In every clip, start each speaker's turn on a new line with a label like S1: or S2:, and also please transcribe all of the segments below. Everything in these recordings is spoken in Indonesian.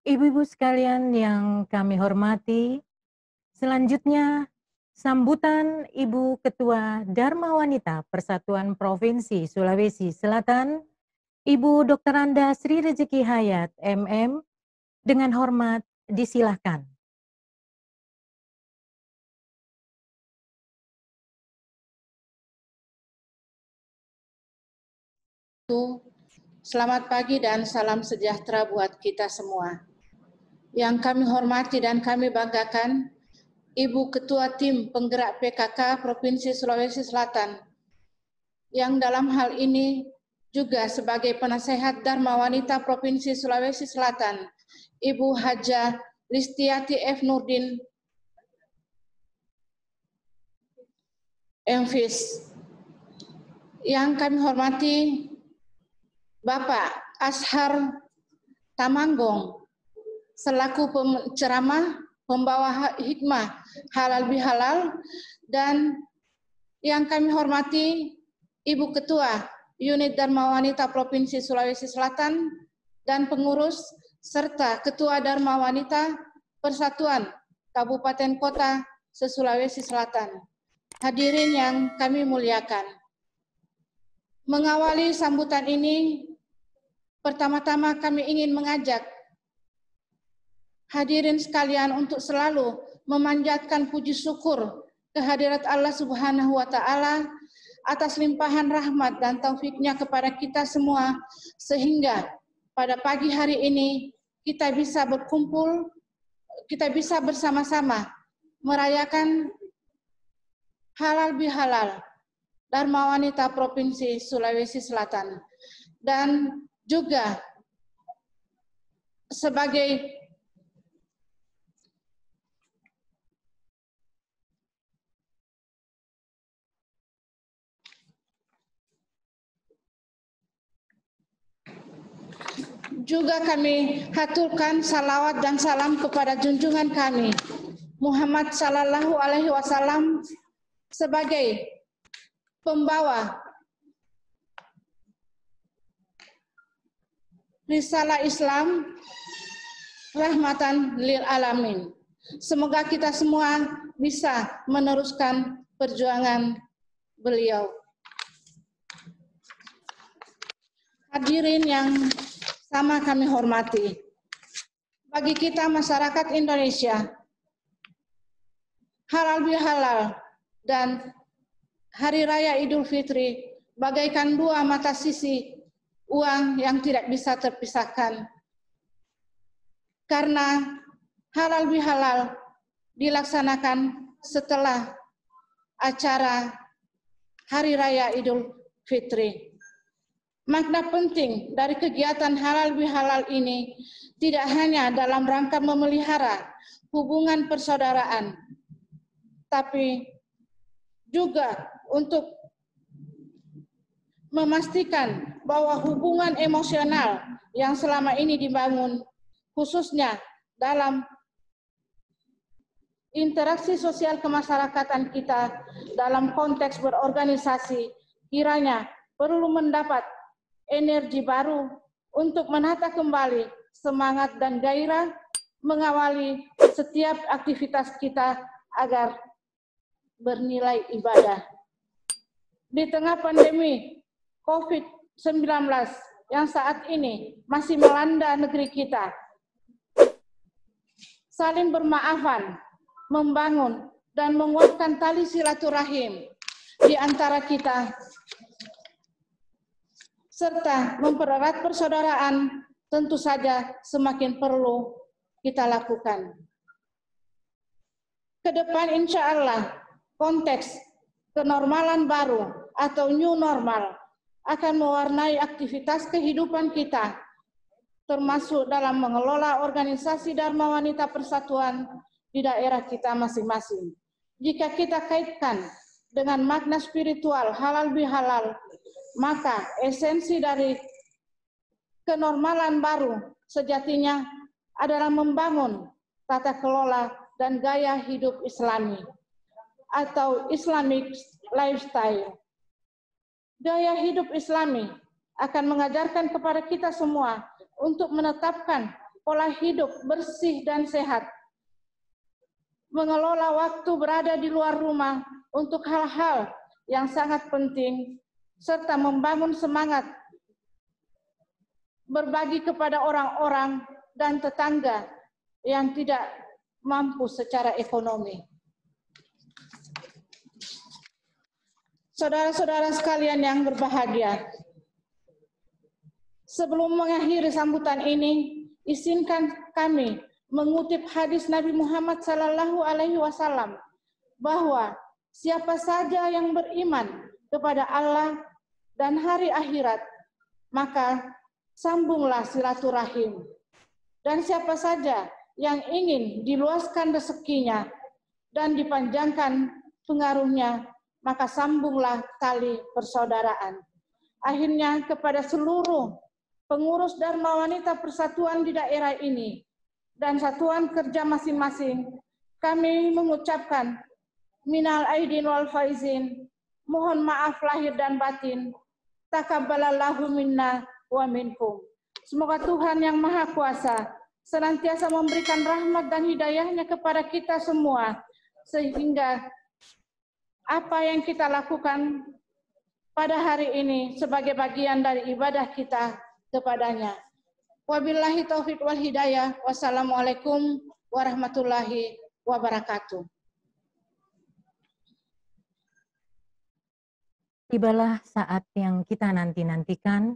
S1: Ibu-ibu sekalian yang kami hormati, selanjutnya sambutan Ibu Ketua Dharma Wanita Persatuan Provinsi Sulawesi Selatan, Ibu Dr. Anda Sri Rezeki Hayat, MM, dengan hormat disilahkan.
S2: Selamat pagi dan salam sejahtera buat kita semua. Yang kami hormati dan kami banggakan, Ibu Ketua Tim Penggerak PKK Provinsi Sulawesi Selatan, yang dalam hal ini juga sebagai penasehat Dharma Wanita Provinsi Sulawesi Selatan, Ibu Haja Listiati F. Nurdin, MFis. Yang kami hormati Bapak Ashar Tamanggong selaku penceramah, pembawa hikmah halal bihalal, dan yang kami hormati Ibu Ketua Unit Dharma Wanita Provinsi Sulawesi Selatan dan pengurus serta Ketua Dharma Wanita Persatuan Kabupaten Kota se-Sulawesi Selatan. Hadirin yang kami muliakan. Mengawali sambutan ini, pertama-tama kami ingin mengajak hadirin sekalian untuk selalu memanjatkan puji syukur kehadirat Allah Subhanahu wa Ta'ala atas limpahan rahmat dan taufiknya kepada kita semua, sehingga pada pagi hari ini kita bisa berkumpul, kita bisa bersama-sama merayakan halal bihalal Dharma Wanita Provinsi Sulawesi Selatan, dan juga sebagai juga kami haturkan salawat dan salam kepada junjungan kami Muhammad Sallallahu Alaihi Wasallam sebagai pembawa risalah Islam rahmatan lil alamin. Semoga kita semua bisa meneruskan perjuangan beliau. Hadirin yang sama kami hormati, bagi kita masyarakat Indonesia, halal bihalal dan Hari Raya Idul Fitri bagaikan dua mata sisi uang yang tidak bisa terpisahkan. Karena halal bihalal dilaksanakan setelah acara Hari Raya Idul Fitri. Makna penting dari kegiatan halal bihalal ini tidak hanya dalam rangka memelihara hubungan persaudaraan, tapi juga untuk memastikan bahwa hubungan emosional yang selama ini dibangun, khususnya dalam interaksi sosial kemasyarakatan kita dalam konteks berorganisasi, kiranya perlu mendapat energi baru untuk menata kembali semangat dan gairah mengawali setiap aktivitas kita agar bernilai ibadah. Di tengah pandemi COVID-19 yang saat ini masih melanda negeri kita, saling bermaafan, membangun dan menguatkan tali silaturahim di antara kita, serta mempererat persaudaraan tentu saja semakin perlu kita lakukan. Ke depan insya Allah, konteks kenormalan baru atau new normal akan mewarnai aktivitas kehidupan kita, termasuk dalam mengelola organisasi Dharma Wanita Persatuan di daerah kita masing-masing. Jika kita kaitkan dengan makna spiritual halal bihalal, maka esensi dari kenormalan baru sejatinya adalah membangun tata kelola dan gaya hidup Islami atau Islamic lifestyle. Gaya hidup Islami akan mengajarkan kepada kita semua untuk menetapkan pola hidup bersih dan sehat, mengelola waktu berada di luar rumah untuk hal-hal yang sangat penting, serta membangun semangat berbagi kepada orang-orang dan tetangga yang tidak mampu secara ekonomi. Saudara-saudara sekalian yang berbahagia, sebelum mengakhiri sambutan ini, izinkan kami mengutip hadis Nabi Muhammad SAW bahwa siapa saja yang beriman kepada Allah dan hari akhirat, maka sambunglah silaturahim. Dan siapa saja yang ingin diluaskan rezekinya dan dipanjangkan pengaruhnya, maka sambunglah tali persaudaraan. Akhirnya kepada seluruh pengurus Dharma Wanita Persatuan di daerah ini dan satuan kerja masing-masing, kami mengucapkan minal aidin wal faizin, mohon maaf lahir dan batin, takabbalallahu minna wa minkum. Semoga Tuhan yang Maha Kuasa senantiasa memberikan rahmat dan hidayahnya kepada kita semua, sehingga apa yang kita lakukan pada hari ini sebagai bagian dari ibadah kita kepadanya. Wabillahi taufiq wal hidayah. Wassalamualaikum warahmatullahi wabarakatuh.
S1: Tibalah saat yang kita nanti-nantikan,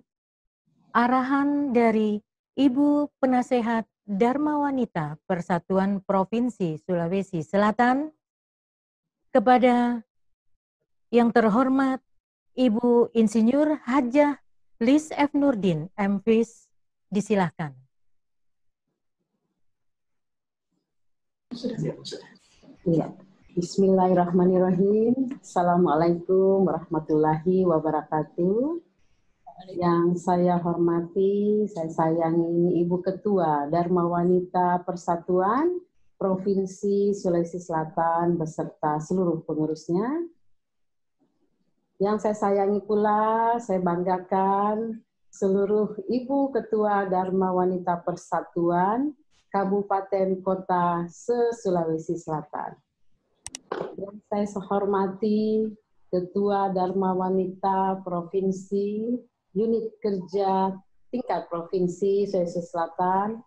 S1: arahan dari Ibu Penasehat Dharma Wanita Persatuan Provinsi Sulawesi Selatan kepada yang terhormat Ibu Insinyur Hajah Lis F. Nurdin, MFis, disilahkan.
S3: Ya. Bismillahirrahmanirrahim. Assalamualaikum warahmatullahi wabarakatuh. Yang saya hormati, saya sayangi Ibu Ketua Dharma Wanita Persatuan Provinsi Sulawesi Selatan beserta seluruh pengurusnya. Yang saya sayangi pula, saya banggakan seluruh Ibu Ketua Dharma Wanita Persatuan Kabupaten Kota se-Sulawesi Selatan. Yang saya hormati Ketua Dharma Wanita Provinsi Unit Kerja Tingkat Provinsi Sulawesi Selatan.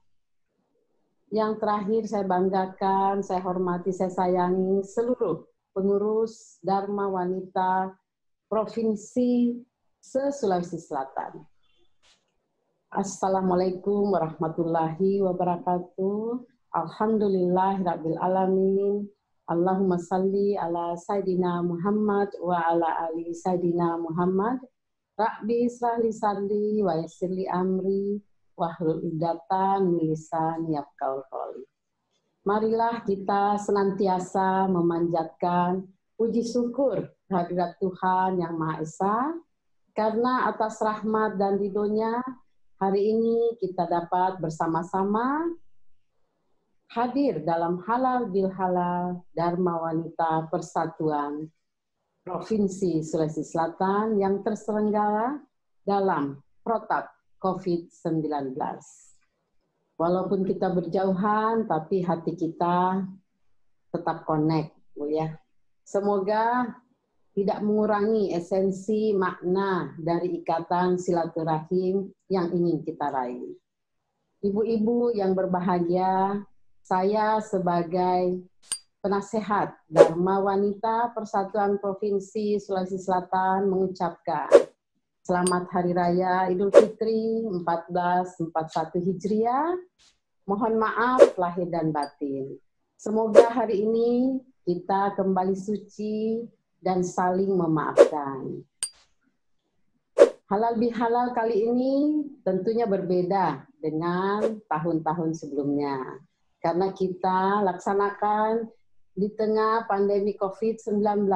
S3: Yang terakhir saya banggakan, saya hormati, saya sayangi seluruh pengurus Dharma Wanita Provinsi se-Sulawesi Selatan. Assalamualaikum warahmatullahi wabarakatuh. Alhamdulillahirabbil alamin. Allahumma salli ala Sayyidina Muhammad wa ala ali Sayyidina Muhammad. Rabbi israh li sadri wa yassir li amri wahlul 'uqdatam min lisani yafqahu qawli. Marilah kita senantiasa memanjatkan puji syukur kehadirat Tuhan Yang Maha Esa, karena atas rahmat dan ridho-Nya hari ini kita dapat bersama-sama hadir dalam Halal bil Halal Dharma Wanita Persatuan Provinsi Sulawesi Selatan yang terselenggara dalam protap COVID-19. Walaupun kita berjauhan, tapi hati kita tetap connect, Bu ya. Semoga tidak mengurangi esensi makna dari ikatan silaturahim yang ingin kita raih. Ibu-ibu yang berbahagia, saya sebagai penasehat Dharma Wanita Persatuan Provinsi Sulawesi Selatan mengucapkan Selamat Hari Raya Idul Fitri 1441 Hijriah. Mohon maaf lahir dan batin. Semoga hari ini kita kembali suci dan saling memaafkan. Halal bihalal kali ini tentunya berbeda dengan tahun-tahun sebelumnya. Karena kita laksanakan di tengah pandemi COVID-19.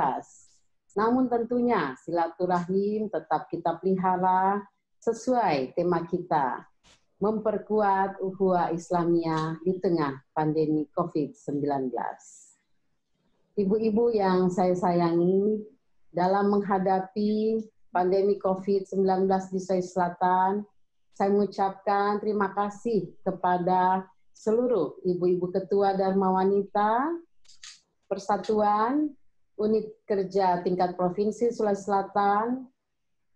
S3: Namun tentunya silaturahim tetap kita pelihara sesuai tema kita, memperkuat ukhuwah Islamiyah di tengah pandemi COVID-19. Ibu-ibu yang saya sayangi, dalam menghadapi pandemi COVID-19 di Sulawesi Selatan, saya mengucapkan terima kasih kepada seluruh ibu-ibu ketua Dharma Wanita Persatuan Unit Kerja Tingkat Provinsi Sulawesi Selatan,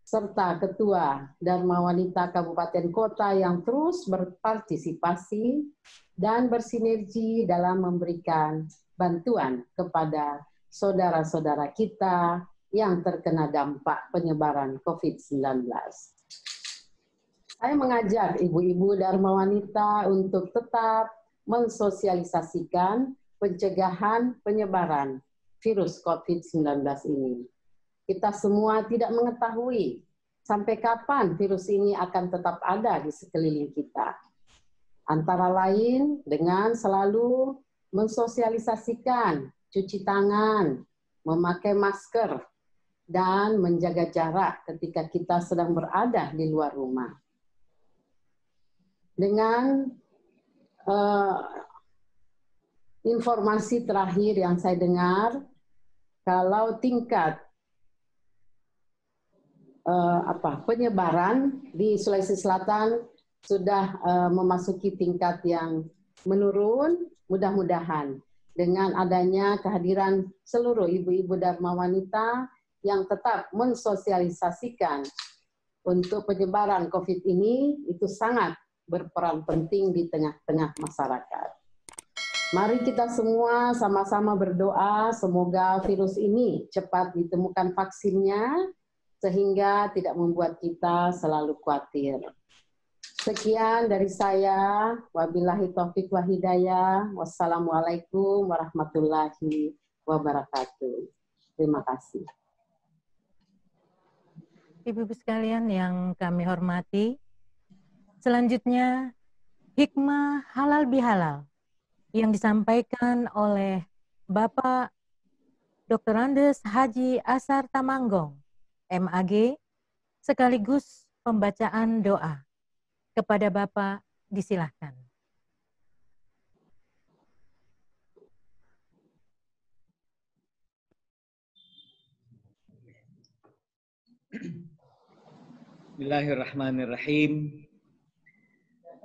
S3: serta Ketua Dharma Wanita Kabupaten Kota yang terus berpartisipasi dan bersinergi dalam memberikan bantuan kepada saudara-saudara kita yang terkena dampak penyebaran COVID-19. Saya mengajak ibu-ibu Dharma Wanita untuk tetap mensosialisasikan pencegahan penyebaran virus COVID-19 ini. Kita semua tidak mengetahui sampai kapan virus ini akan tetap ada di sekeliling kita. Antara lain dengan selalu mensosialisasikan cuci tangan, memakai masker, dan menjaga jarak ketika kita sedang berada di luar rumah. Dengan informasi terakhir yang saya dengar, kalau tingkat penyebaran di Sulawesi Selatan sudah memasuki tingkat yang menurun, mudah-mudahan dengan adanya kehadiran seluruh ibu-ibu Dharma Wanita yang tetap mensosialisasikan untuk penyebaran COVID ini, itu sangat berperan penting di tengah-tengah masyarakat. Mari kita semua sama-sama berdoa semoga virus ini cepat ditemukan vaksinnya sehingga tidak membuat kita selalu khawatir. Sekian dari saya. Wabillahi taufiq wa hidayah. Wassalamualaikum warahmatullahi wabarakatuh. Terima kasih.
S1: Ibu-ibu sekalian yang kami hormati, selanjutnya hikmah halal bihalal yang disampaikan oleh Bapak Dr. Andes Haji Asar Tamanggong, MAG, sekaligus pembacaan doa. Kepada Bapak disilahkan.
S4: Bismillahirrahmanirrahim.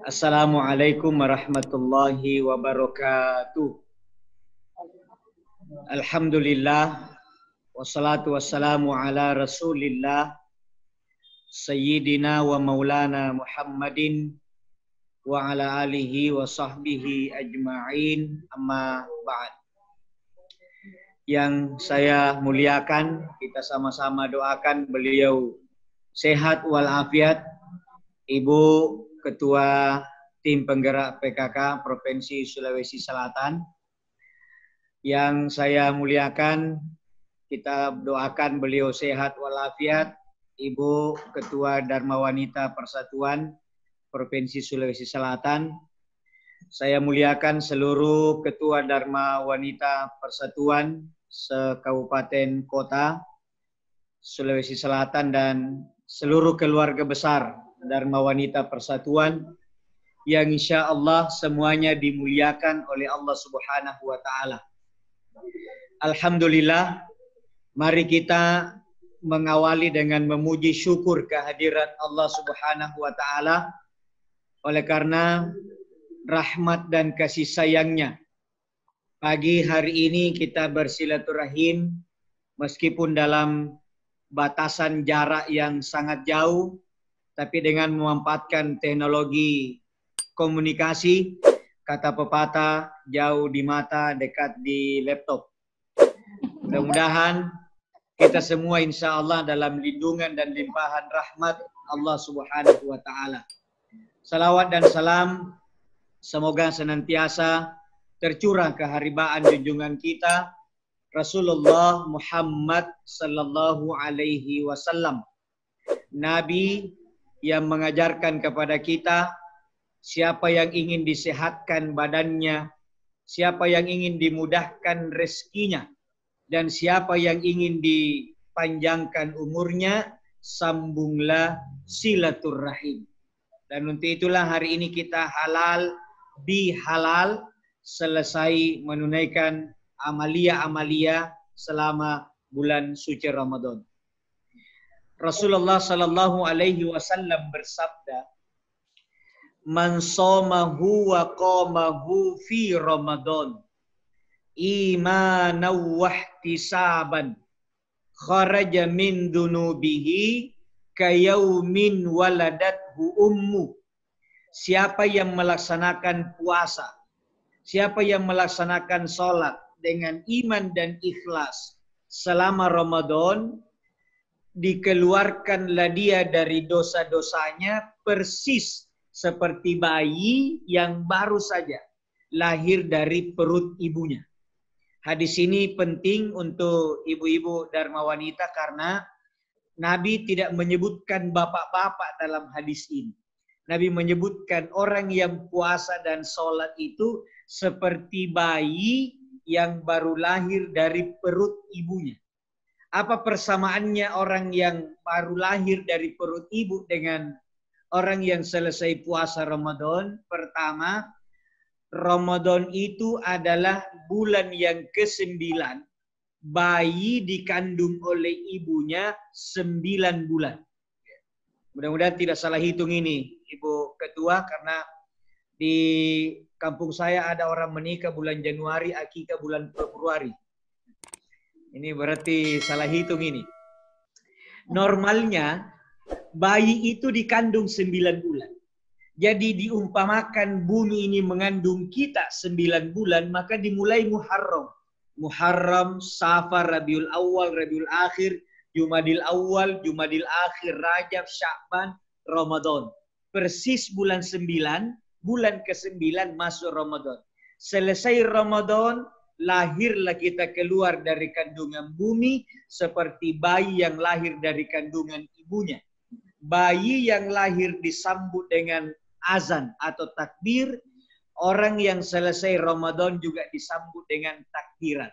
S4: Assalamualaikum warahmatullahi wabarakatuh. Alhamdulillah, wassalatu wassalamu ala rasulillah, Sayyidina wa maulana Muhammadin wa ala alihi wa sahbihi ajma'in, amma ba'd. Yang saya muliakan, kita sama-sama doakan beliau sehat walafiat, Ibu Ketua Tim Penggerak PKK Provinsi Sulawesi Selatan. Yang saya muliakan, kita doakan beliau sehat walafiat, Ibu Ketua Dharma Wanita Persatuan Provinsi Sulawesi Selatan. Saya muliakan seluruh Ketua Dharma Wanita Persatuan se-Kabupaten Kota Sulawesi Selatan dan seluruh keluarga besar Dharma Wanita Persatuan yang insya Allah semuanya dimuliakan oleh Allah Subhanahu wa Ta'ala. Alhamdulillah, mari kita mengawali dengan memuji syukur kehadirat Allah Subhanahu wa Ta'ala oleh karena rahmat dan kasih sayangnya. Pagi hari ini kita bersilaturahim meskipun dalam batasan jarak yang sangat jauh, tapi dengan memanfaatkan teknologi komunikasi, kata pepatah, jauh di mata, dekat di laptop. Mudah-mudahan kita semua insya Allah dalam lindungan dan limpahan rahmat Allah Subhanahu wa Ta'ala. Salawat dan salam semoga senantiasa tercurah keharibaan junjungan kita Rasulullah Muhammad sallallahu alaihi wasallam, Nabi yang mengajarkan kepada kita siapa yang ingin disehatkan badannya, siapa yang ingin dimudahkan rezekinya, dan siapa yang ingin dipanjangkan umurnya, sambunglah silaturahim. Dan untuk itulah hari ini kita halal bihalal selesai menunaikan amalia-amalia selama bulan suci Ramadan. Rasulullah sallallahu alaihi wasallam bersabda, man shamahu wa qamahu fi Ramadan imanan wa ihtisaban kharaja min dunubihi kayaumin waladathu ummu. Siapa yang melaksanakan puasa, siapa yang melaksanakan sholat dengan iman dan ikhlas selama Ramadan, dikeluarkanlah dia dari dosa-dosanya persis seperti bayi yang baru saja lahir dari perut ibunya. Hadis ini penting untuk ibu-ibu Dharma Wanita karena Nabi tidak menyebutkan bapak-bapak dalam hadis ini. Nabi menyebutkan orang yang puasa dan sholat itu seperti bayi yang baru lahir dari perut ibunya. Apa persamaannya orang yang baru lahir dari perut ibu dengan orang yang selesai puasa Ramadan? Pertama, Ramadan itu adalah bulan yang ke-9. Bayi dikandung oleh ibunya 9 bulan. Mudah-mudahan tidak salah hitung ini, Ibu Ketua, karena di kampung saya ada orang menikah bulan Januari, akikah bulan Februari. Ini berarti salah hitung ini. Normalnya bayi itu dikandung 9 bulan. Jadi diumpamakan bumi ini mengandung kita 9 bulan, maka dimulai Muharram. Muharram, Safar, Rabiul Awal, Rabiul Akhir, Jumadil Awal, Jumadil Akhir, Rajab, Sya'ban, Ramadan. Persis bulan 9, bulan ke-9 masuk Ramadan. Selesai Ramadan, lahirlah kita keluar dari kandungan bumi seperti bayi yang lahir dari kandungan ibunya. Bayi yang lahir disambut dengan azan atau takbir, orang yang selesai Ramadan juga disambut dengan takbiran.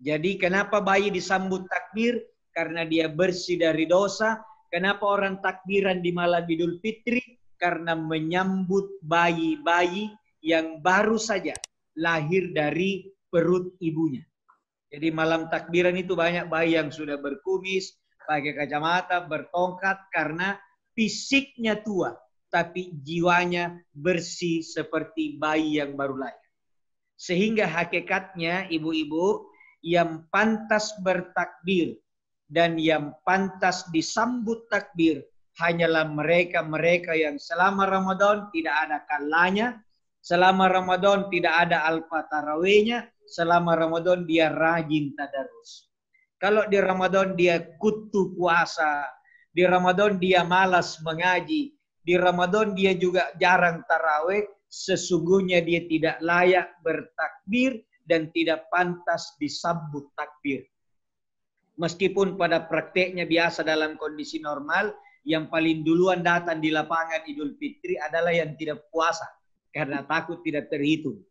S4: Jadi kenapa bayi disambut takbir? Karena dia bersih dari dosa. Kenapa orang takbiran di malam Idul Fitri? Karena menyambut bayi-bayi yang baru saja lahir dari perut ibunya. Jadi malam takbiran itu banyak bayi yang sudah berkumis, pakai kacamata, bertongkat karena fisiknya tua, tapi jiwanya bersih seperti bayi yang baru lahir. Sehingga hakikatnya ibu-ibu yang pantas bertakbir dan yang pantas disambut takbir hanyalah mereka-mereka yang selama Ramadan tidak ada kalanya, selama Ramadan tidak ada alfa tarawihnya, selama Ramadan dia rajin tadarus. Kalau di Ramadan dia kutu puasa, di Ramadan dia malas mengaji, di Ramadan dia juga jarang tarawih, sesungguhnya dia tidak layak bertakbir dan tidak pantas disambut takbir. Meskipun pada prakteknya biasa dalam kondisi normal, yang paling duluan datang di lapangan Idul Fitri adalah yang tidak puasa karena takut tidak terhitung.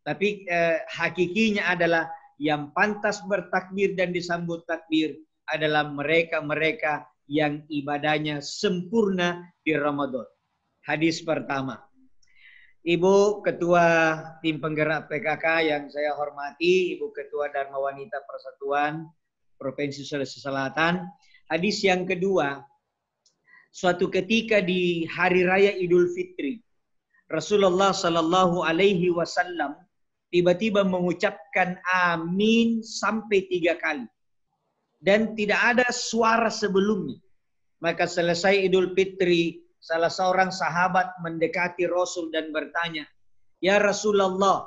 S4: Tapi hakikinya adalah yang pantas bertakbir dan disambut takbir adalah mereka-mereka yang ibadahnya sempurna di Ramadan. Hadis pertama. Ibu Ketua Tim Penggerak PKK yang saya hormati, Ibu Ketua Dharma Wanita Persatuan Provinsi Sulawesi Selatan. Hadis yang kedua, suatu ketika di hari raya Idul Fitri, Rasulullah Sallallahu Alaihi Wasallam tiba-tiba mengucapkan amin sampai 3 kali. Dan tidak ada suara sebelumnya. Maka selesai Idul Fitri, salah seorang sahabat mendekati Rasul dan bertanya, "Ya Rasulullah,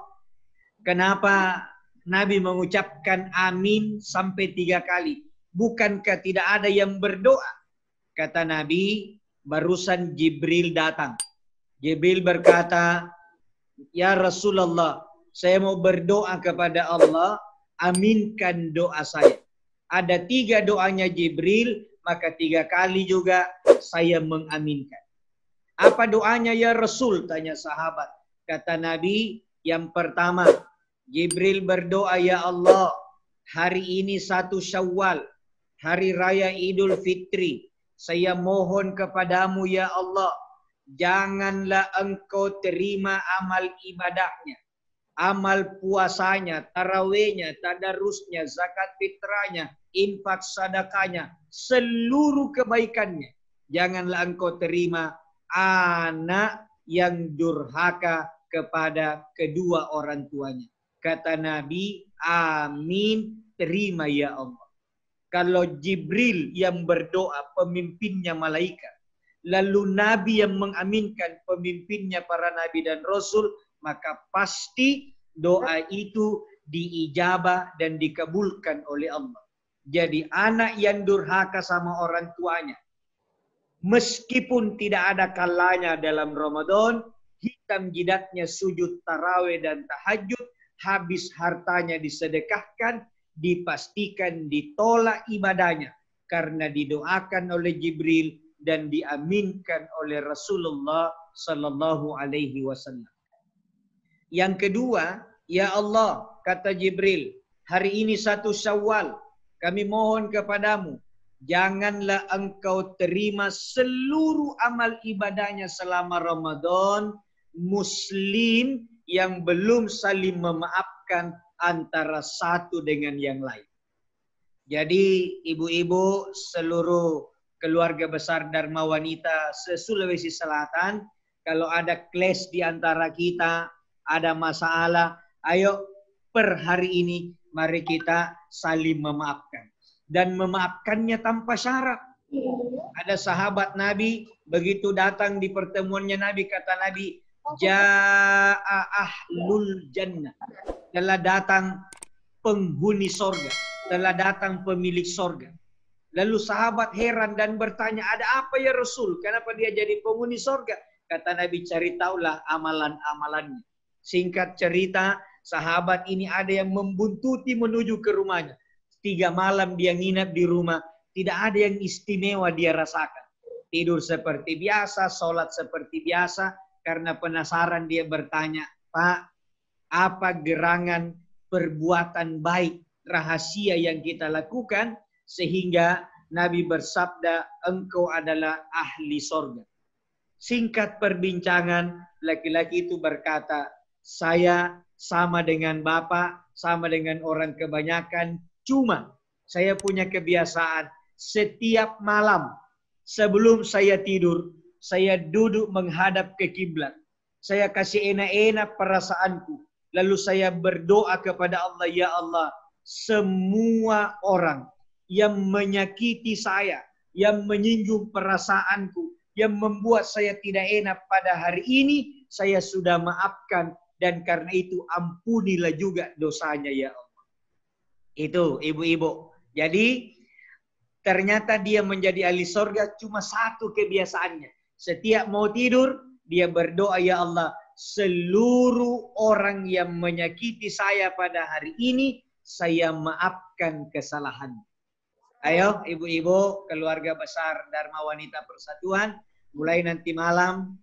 S4: kenapa Nabi mengucapkan amin sampai 3 kali? Bukankah tidak ada yang berdoa?" Kata Nabi, barusan Jibril datang. Jibril berkata, "Ya Rasulullah, saya mau berdoa kepada Allah, aminkan doa saya." Ada 3 doanya Jibril, maka 3 kali juga saya mengaminkan. Apa doanya ya Rasul? Tanya sahabat. Kata Nabi, yang pertama, Jibril berdoa, "Ya Allah, hari ini 1 Syawal, hari raya Idul Fitri. Saya mohon kepadamu ya Allah, janganlah engkau terima amal ibadahnya, amal puasanya, tarawihnya, tadarusnya, zakat fitrahnya, infak sadakahnya, seluruh kebaikannya. Janganlah engkau terima anak yang durhaka kepada kedua orang tuanya. Kata Nabi, amin, terima ya Allah. Kalau Jibril yang berdoa, pemimpinnya malaikat, lalu Nabi yang mengaminkan, pemimpinnya para Nabi dan Rasul, maka pasti doa itu diijabah dan dikabulkan oleh Allah. Jadi anak yang durhaka sama orang tuanya, meskipun tidak ada kalanya dalam Ramadan, hitam jidatnya sujud tarawih dan tahajud, habis hartanya disedekahkan, dipastikan ditolak ibadahnya karena didoakan oleh Jibril dan diaminkan oleh Rasulullah sallallahu alaihi wasallam. Yang kedua, ya Allah, kata Jibril, hari ini 1 Syawal, kami mohon kepadamu, janganlah engkau terima seluruh amal ibadahnya selama Ramadan muslim yang belum saling memaafkan antara satu dengan yang lain. Jadi ibu-ibu seluruh keluarga besar Dharma Wanita se-Sulawesi Selatan, kalau ada clash di antara kita, ada masalah, ayo per hari ini mari kita saling memaafkan. Dan memaafkannya tanpa syarat. Ada sahabat Nabi, begitu datang di pertemuannya Nabi, kata Nabi, Ja'a ahlul jannah. Telah datang penghuni sorga. Telah datang pemilik sorga. Lalu sahabat heran dan bertanya, ada apa ya Rasul? Kenapa dia jadi penghuni sorga? Kata Nabi, cari taulah amalan-amalannya. Singkat cerita, sahabat ini ada yang membuntuti menuju ke rumahnya. 3 malam dia nginap di rumah. Tidak ada yang istimewa dia rasakan. Tidur seperti biasa, sholat seperti biasa. Karena penasaran dia bertanya, Pak, apa gerangan perbuatan baik rahasia yang kita lakukan sehingga Nabi bersabda engkau adalah ahli sorga. Singkat perbincangan, laki-laki itu berkata, saya sama dengan Bapak, sama dengan orang kebanyakan, cuma saya punya kebiasaan setiap malam sebelum saya tidur, saya duduk menghadap ke kiblat. Saya kasih enak-enak perasaanku. Lalu saya berdoa kepada Allah, ya Allah, semua orang yang menyakiti saya, yang menyinggung perasaanku, yang membuat saya tidak enak pada hari ini, saya sudah maafkan. Dan karena itu ampunilah juga dosanya ya Allah. Itu ibu-ibu. Jadi ternyata dia menjadi ahli sorga cuma satu kebiasaannya. Setiap mau tidur, dia berdoa, ya Allah, seluruh orang yang menyakiti saya pada hari ini, saya maafkan kesalahan. Ayo ibu-ibu, keluarga besar Dharma Wanita Persatuan, mulai nanti malam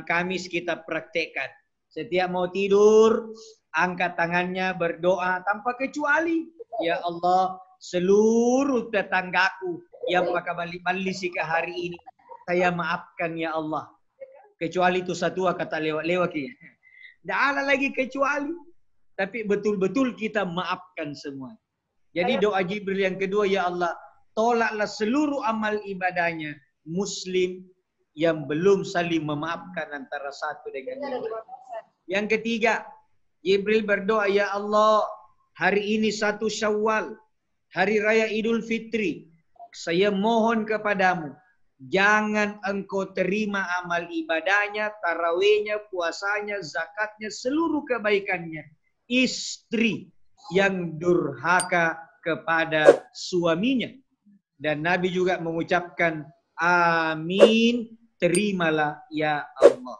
S4: Kamis kita praktekkan. Setiap mau tidur, angkat tangannya berdoa tanpa kecuali. Ya Allah, seluruh tetanggaku yang pakai balik ke hari ini, saya maafkan ya Allah. Kecuali itu satu kata lewat-lewat ya. Tidak ada lagi kecuali. Tapi betul-betul kita maafkan semua. Jadi doa Jibril yang kedua, ya Allah, tolaklah seluruh amal ibadahnya muslim yang belum saling memaafkan antara satu dengan yang lain. Yang ketiga, Jibril berdoa, ya Allah, hari ini 1 Syawal, hari raya Idul Fitri, saya mohon kepadamu, jangan engkau terima amal ibadahnya, tarawihnya, puasanya, zakatnya, seluruh kebaikannya. Istri yang durhaka kepada suaminya. Dan Nabi juga mengucapkan, amin, terimalah ya Allah.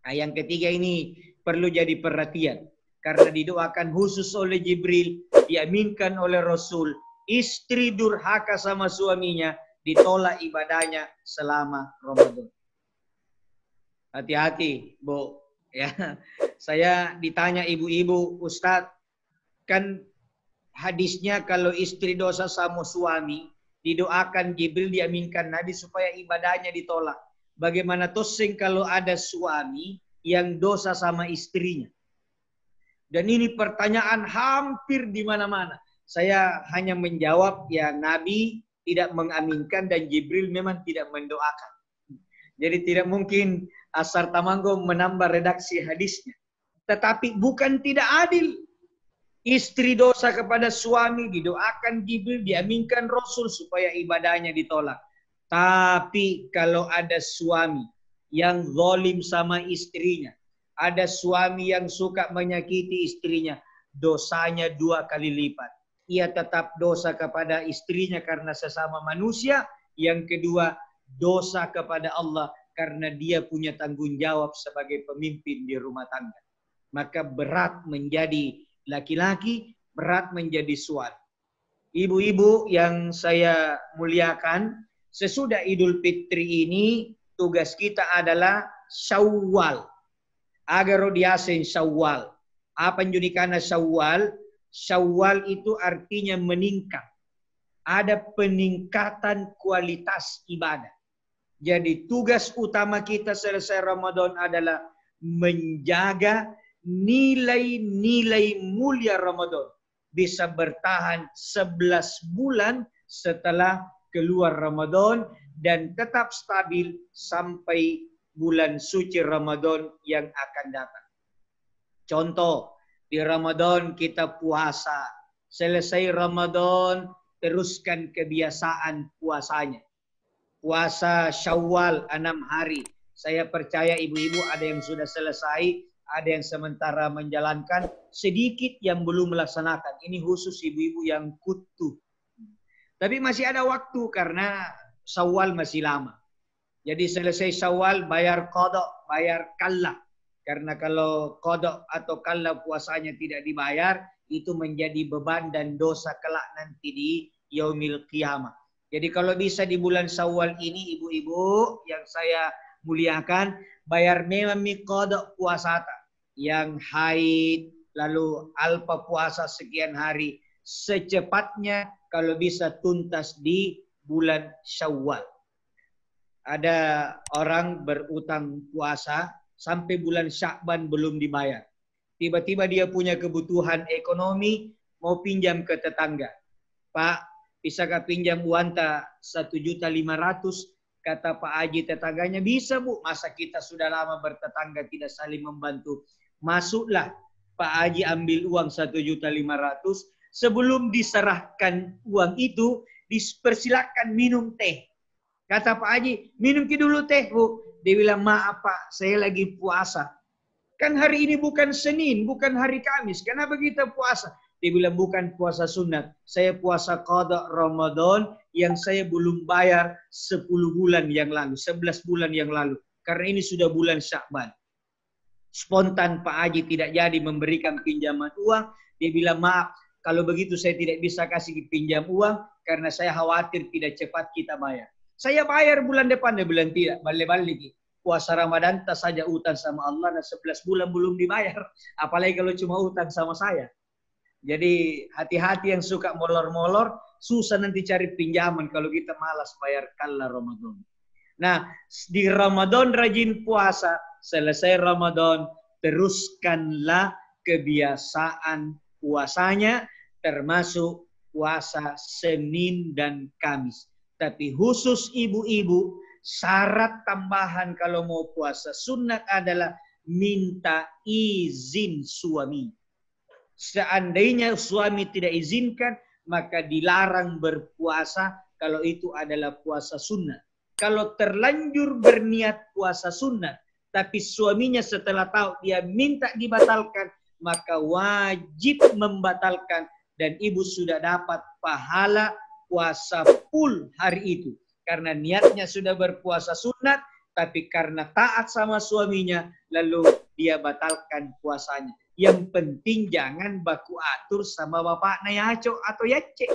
S4: Nah, yang ketiga ini perlu jadi perhatian. Karena didoakan khusus oleh Jibril, diaminkan oleh Rasul, istri durhaka sama suaminya, ditolak ibadahnya selama Ramadan. Hati-hati, Bu. Ya, saya ditanya ibu-ibu, Ustadz, kan hadisnya kalau istri dosa sama suami, didoakan Jibril, diaminkan Nabi supaya ibadahnya ditolak. Bagaimana tosing kalau ada suami yang dosa sama istrinya? Dan ini pertanyaan hampir di mana-mana. Saya hanya menjawab, ya Nabi tidak mengaminkan dan Jibril memang tidak mendoakan. Jadi tidak mungkin Asar Tamanggo menambah redaksi hadisnya. Tetapi bukan tidak adil. Istri dosa kepada suami, didoakan Jibril, diaminkan Rasul supaya ibadahnya ditolak. Tapi kalau ada suami yang zalim sama istrinya, ada suami yang suka menyakiti istrinya, dosanya 2 kali lipat. Ia tetap dosa kepada istrinya karena sesama manusia. Yang kedua, dosa kepada Allah karena dia punya tanggung jawab sebagai pemimpin di rumah tangga. Maka berat menjadi laki-laki, berat menjadi suami. Ibu-ibu yang saya muliakan, sesudah Idul Fitri ini tugas kita adalah Syawal. Agar diasin Syawal. Apa yang karena Syawal? Syawal itu artinya meningkat. Ada peningkatan kualitas ibadah. Jadi tugas utama kita selesai Ramadan adalah menjaga nilai-nilai mulia Ramadan. Bisa bertahan 11 bulan setelah keluar Ramadan dan tetap stabil sampai bulan suci Ramadan yang akan datang. Contoh, di Ramadan kita puasa. Selesai Ramadan, teruskan kebiasaan puasanya. Puasa Syawal 6 hari. Saya percaya ibu-ibu ada yang sudah selesai, ada yang sementara menjalankan, sedikit yang belum melaksanakan. Ini khusus ibu-ibu yang kutu. Tapi masih ada waktu karena Syawal masih lama. Jadi selesai Syawal bayar qadha, bayar qalla. Karena kalau qadha atau qalla puasanya tidak dibayar, itu menjadi beban dan dosa kelak nanti di yaumil qiyamah. Jadi kalau bisa di bulan Syawal ini ibu-ibu yang saya muliakan, bayar memang qadha puasa yang haid, lalu alpa puasa sekian hari. Secepatnya kalau bisa tuntas di bulan Syawal. Ada orang berutang puasa sampai bulan Sya'ban belum dibayar. Tiba-tiba dia punya kebutuhan ekonomi, mau pinjam ke tetangga. Pak, bisakah pinjam uang 1.500.000? Kata Pak Haji tetangganya, bisa Bu. Masa kita sudah lama bertetangga tidak saling membantu. Masuklah Pak Haji ambil uang 1.500.000. Sebelum diserahkan uang itu, dipersilakan minum teh. Kata Pak Haji, minum dulu teh Bu. Dia bilang, maaf Pak, saya lagi puasa. Kan hari ini bukan Senin, bukan hari Kamis. Kenapa kita puasa? Dia bilang bukan puasa sunat. Saya puasa qadha Ramadan yang saya belum bayar 10 bulan yang lalu, 11 bulan yang lalu. Karena ini sudah bulan Sya'ban. Spontan Pak Haji tidak jadi memberikan pinjaman uang. Dia bilang maaf, kalau begitu saya tidak bisa kasih pinjam uang karena saya khawatir tidak cepat kita bayar. Saya bayar bulan depan. Dia bilang tidak, balik-balik. Puasa Ramadan tak saja utang sama Allah dan 11 bulan belum dibayar. Apalagi kalau cuma utang sama saya. Jadi hati-hati yang suka molor-molor, susah nanti cari pinjaman kalau kita malas bayar qalla Ramadan. Nah, di Ramadan rajin puasa, selesai Ramadan, teruskanlah kebiasaan puasanya, termasuk puasa Senin dan Kamis. Tapi khusus ibu-ibu, syarat tambahan kalau mau puasa sunat adalah minta izin suami. Seandainya suami tidak izinkan, maka dilarang berpuasa kalau itu adalah puasa sunnah. Kalau terlanjur berniat puasa sunnah, tapi suaminya setelah tahu dia minta dibatalkan, maka wajib membatalkan dan ibu sudah dapat pahala puasa full hari itu. Karena niatnya sudah berpuasa sunat, tapi karena taat sama suaminya, lalu dia batalkan puasanya. Yang penting jangan baku atur sama bapak Nayaco atau Yace.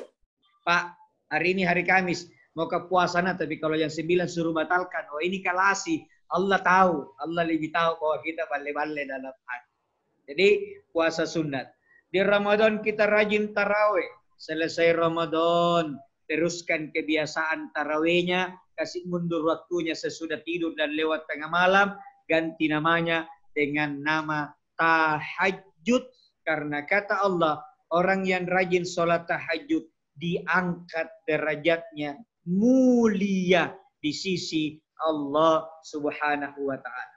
S4: Pak, hari ini hari Kamis, mau ke puasana, tapi kalau yang 9 suruh batalkan. Oh ini kalasi. Allah tahu, Allah lebih tahu bahwa kita bale-bale dalam hati. Jadi puasa sunat. Di Ramadan kita rajin taraweh. Selesai Ramadan, teruskan kebiasaan tarawehnya. Kasih mundur waktunya sesudah tidur dan lewat tengah malam. Ganti namanya dengan nama tahajud. Karena kata Allah, orang yang rajin sholat tahajud diangkat derajatnya mulia di sisi Allah Subhanahu wa taala.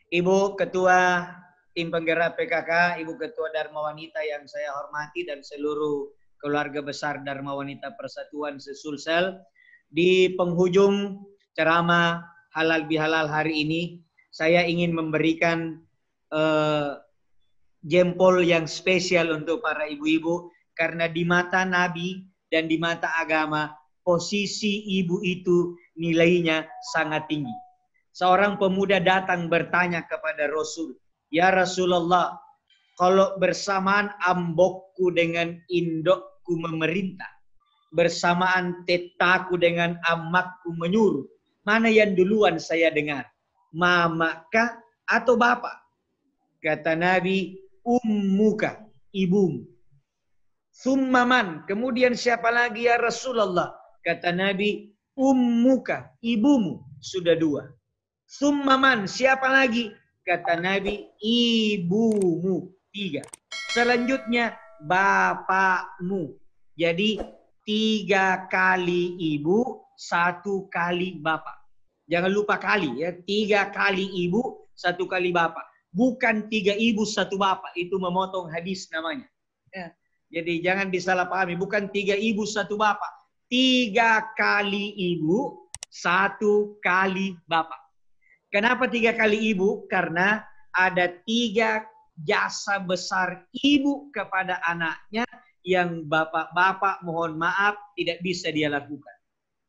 S4: Ibu Ketua Tim Penggerak PKK, Ibu Ketua Dharma Wanita yang saya hormati dan seluruh keluarga besar Dharma Wanita Persatuan Sesulsel, di penghujung ceramah halal bihalal hari ini, saya ingin memberikan jempol yang spesial untuk para ibu-ibu, karena di mata Nabi dan di mata agama, posisi ibu itu nilainya sangat tinggi. Seorang pemuda datang bertanya kepada Rasul, "Ya Rasulullah, kalau bersamaan ambokku dengan indokku memerintah, bersamaan tetaku dengan amakku menyuruh, mana yang duluan saya dengar? Mamakah atau bapak?" Kata Nabi, "Ummuka, ibumu." "Summaman," kemudian siapa lagi ya Rasulullah? Kata Nabi, "Ummuka, ibumu." Sudah dua. "Summaman," siapa lagi? Kata Nabi, "Ibumu." Tiga. Selanjutnya, bapakmu. Jadi 3 kali ibu, 1 kali bapak. Jangan lupa kali ya, 3 kali ibu, 1 kali bapak. Bukan 3 ibu 1 bapak, itu memotong hadis namanya. Ya. Jadi jangan disalahpahami, bukan 3 ibu 1 bapak. 3 kali ibu, 1 kali bapak. Kenapa 3 kali ibu? Karena ada 3 jasa besar ibu kepada anaknya yang bapak-bapak mohon maaf tidak bisa dia lakukan.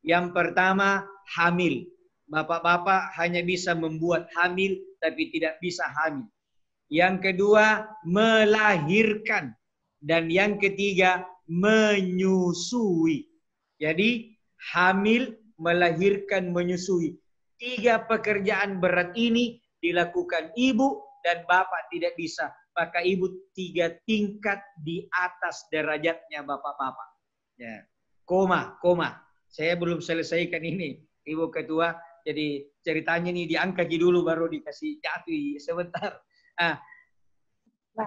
S4: Yang pertama, hamil. Bapak-bapak hanya bisa membuat hamil tapi tidak bisa hamil. Yang kedua, melahirkan. Dan yang ketiga, menyusui. Jadi hamil, melahirkan, menyusui. 3 pekerjaan berat ini dilakukan ibu dan bapak tidak bisa. Maka ibu 3 tingkat di atas derajatnya bapak-bapak. Ya. Koma. Saya belum selesaikan ini, Ibu Ketua. Jadi ceritanya nih diangkat dulu baru dikasih jatuh sebentar.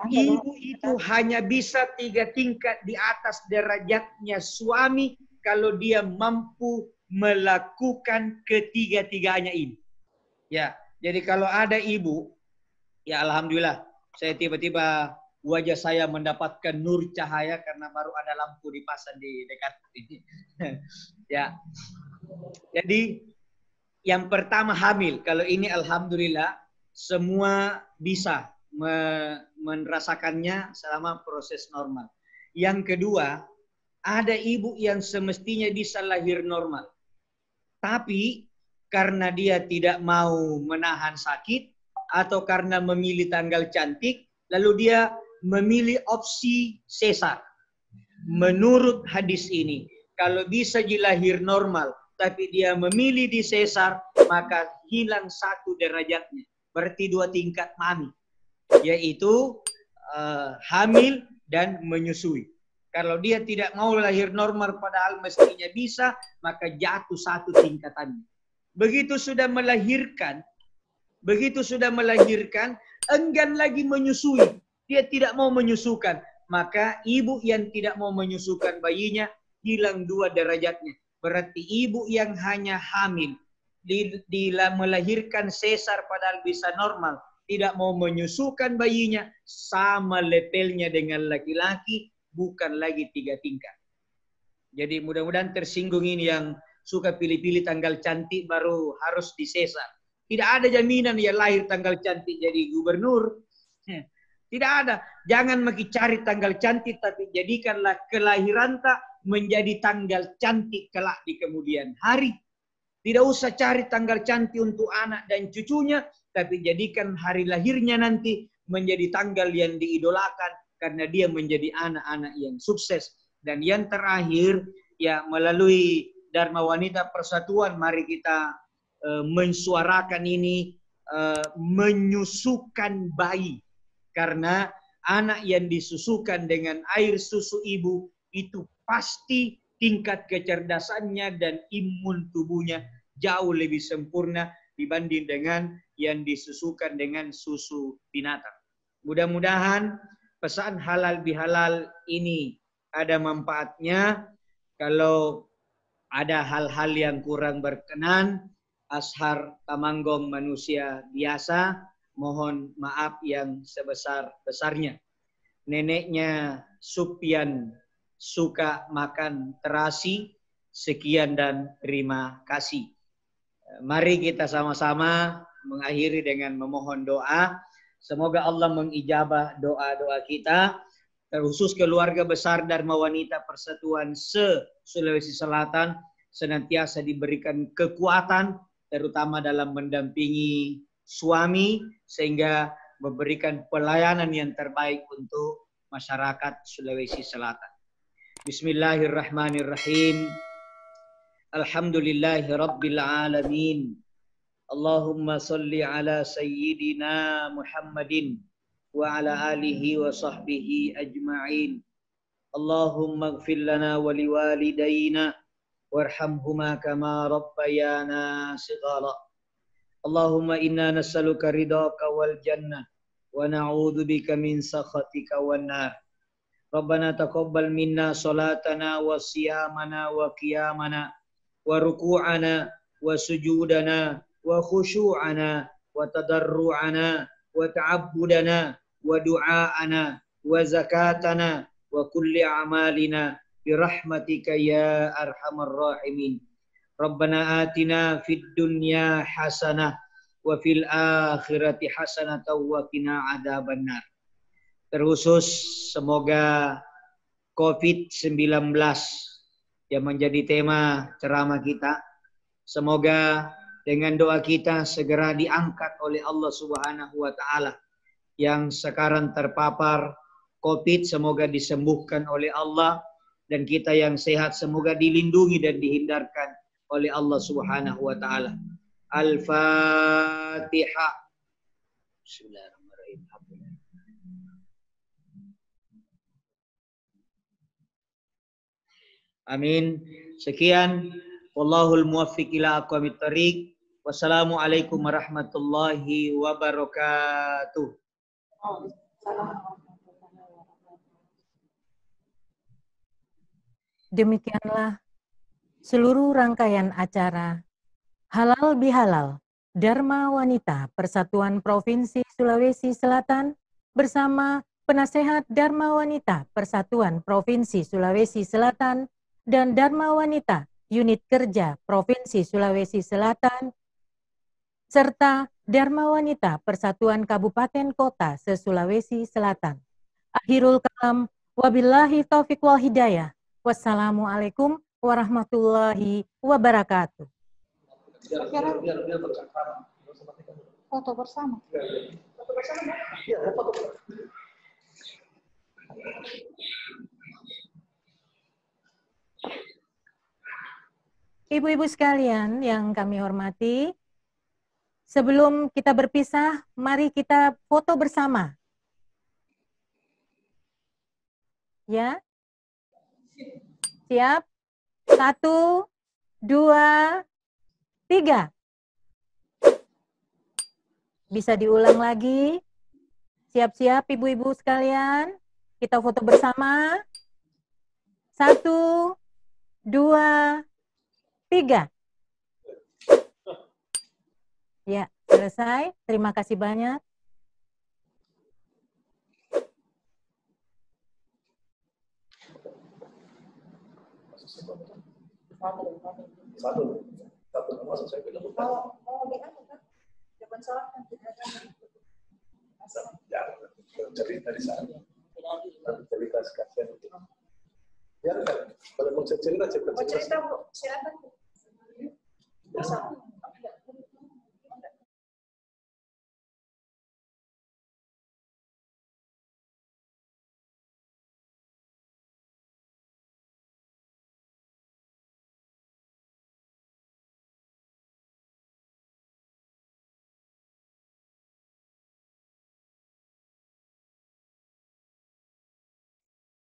S4: Ibu itu hanya bisa 3 tingkat di atas derajatnya suami kalau dia mampu melakukan ketiga-tiganya ini. Ya, jadi kalau ada ibu, ya alhamdulillah, saya tiba-tiba wajah saya mendapatkan nur cahaya karena baru ada lampu dipasang di dekat ini. Ya. Jadi yang pertama hamil. Kalau ini alhamdulillah semua bisa merasakannya selama proses normal. Yang kedua, ada ibu yang semestinya bisa lahir normal. Tapi karena dia tidak mau menahan sakit atau karena memilih tanggal cantik, lalu dia memilih opsi sesar. Menurut hadis ini, kalau bisa dilahir normal, tapi dia memilih di sesar, maka hilang 1 derajatnya. Berarti 2 tingkat mami, yaitu hamil dan menyusui. Kalau dia tidak mau lahir normal padahal mestinya bisa, maka jatuh 1 tingkatannya. Begitu sudah melahirkan, enggan lagi menyusui. Dia tidak mau menyusukan. Maka ibu yang tidak mau menyusukan bayinya, hilang 2 derajatnya. Berarti ibu yang hanya hamil, melahirkan sesar padahal bisa normal, tidak mau menyusukan bayinya, sama levelnya dengan laki-laki, bukan lagi 3 tingkat. Jadi mudah-mudahan tersinggung ini yang suka pilih-pilih tanggal cantik baru harus disesar. Tidak ada jaminan ya lahir tanggal cantik jadi gubernur. Tidak ada. Jangan makin cari tanggal cantik, tapi jadikanlah kelahiran tak menjadi tanggal cantik kelak di kemudian hari. Tidak usah cari tanggal cantik untuk anak dan cucunya, tapi jadikan hari lahirnya nanti menjadi tanggal yang diidolakan karena dia menjadi anak-anak yang sukses. Dan yang terakhir, ya melalui Dharma Wanita Persatuan, mari kita mensuarakan ini, menyusukan bayi. Karena anak yang disusukan dengan air susu ibu itu pasti tingkat kecerdasannya dan imun tubuhnya jauh lebih sempurna dibanding dengan yang disusukan dengan susu binatang. Mudah-mudahan pesan halal bihalal ini ada manfaatnya. Kalau ada hal-hal yang kurang berkenan Ashar Tamanggong manusia biasa, mohon maaf yang sebesar-besarnya. Neneknya Supian suka makan terasi. Sekian dan terima kasih. Mari kita sama-sama mengakhiri dengan memohon doa. Semoga Allah mengijabah doa-doa kita, terkhusus keluarga besar Dharma Wanita Persatuan se-Sulawesi Selatan senantiasa diberikan kekuatan, terutama dalam mendampingi suami, sehingga memberikan pelayanan yang terbaik untuk masyarakat Sulawesi Selatan. Bismillahirrahmanirrahim. Alhamdulillahi Rabbil Alamin. Allahumma salli ala Sayyidina Muhammadin wa ala alihi wa sahbihi ajma'in. Allahumma gfir lana wa liwalidayna warhamhuma kama rabbayana sighara. Allahumma inna nas'aluka ridhaka wal jannah wa na'udzu bika min sakhatika wan nar. Rabbana taqabbal minna salatana wa siyamana wa qiyamana wa ruku'ana wa sujudana wa khusyu'ana wa tadarru'ana wa ta'abbudana wa du'a'ana wa zakatana wa kulli a'malina birahmatika ya arhamar rahimin. Rabbana atina fid dunya hasanah wa fil akhirati hasanah wa qina adzabannar. Terkhusus semoga COVID-19 yang menjadi tema ceramah kita, semoga dengan doa kita segera diangkat oleh Allah Subhanahu wa taala. Yang sekarang terpapar COVID semoga disembuhkan oleh Allah, dan kita yang sehat semoga dilindungi dan dihindarkan oleh Allah Subhanahu wa taala. Al-Fatihah. Bismillahirrahmanirrahim. Amin. Sekian. Wallahul muwaffiq ila aqwamit thariq. Wassalamualaikum warahmatullahi wabarakatuh.
S1: Demikianlah seluruh rangkaian acara Halal Bihalal Dharma Wanita Persatuan Provinsi Sulawesi Selatan bersama Penasehat Dharma Wanita Persatuan Provinsi Sulawesi Selatan dan Dharma Wanita Unit Kerja Provinsi Sulawesi Selatan serta Dharma Wanita Persatuan Kabupaten Kota se-Sulawesi Selatan. Akhirul kalam, wabillahi taufiq wal hidayah. Wassalamualaikum warahmatullahi wabarakatuh.
S2: Foto bersama.
S1: Ibu-ibu sekalian yang kami hormati, sebelum kita berpisah, mari kita foto bersama. Ya, siap? 1, 2, 3. Bisa diulang lagi. Siap-siap ibu-ibu sekalian. Kita foto bersama. 1, 2, 3. Ya, selesai. Terima kasih banyak.
S5: Satu masuk saya bilang mau jawaban salah kan jadi dari sana nanti cerita sekalian itu ya kalau mau cerita silakan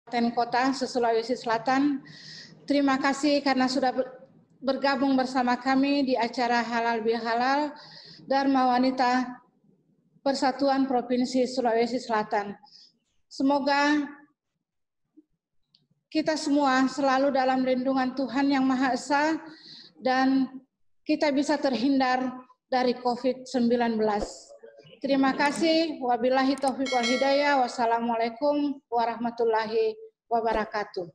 S2: Kabupaten Kota se-Sulawesi Selatan. Terima kasih karena sudah bergabung bersama kami di acara Halal Bihalal Dharma Wanita Persatuan Provinsi Sulawesi Selatan. Semoga kita semua selalu dalam lindungan Tuhan Yang Maha Esa dan kita bisa terhindar dari COVID-19. Terima kasih. Wabillahi taufiq wal hidayah. Wassalamualaikum warahmatullahi wabarakatuh.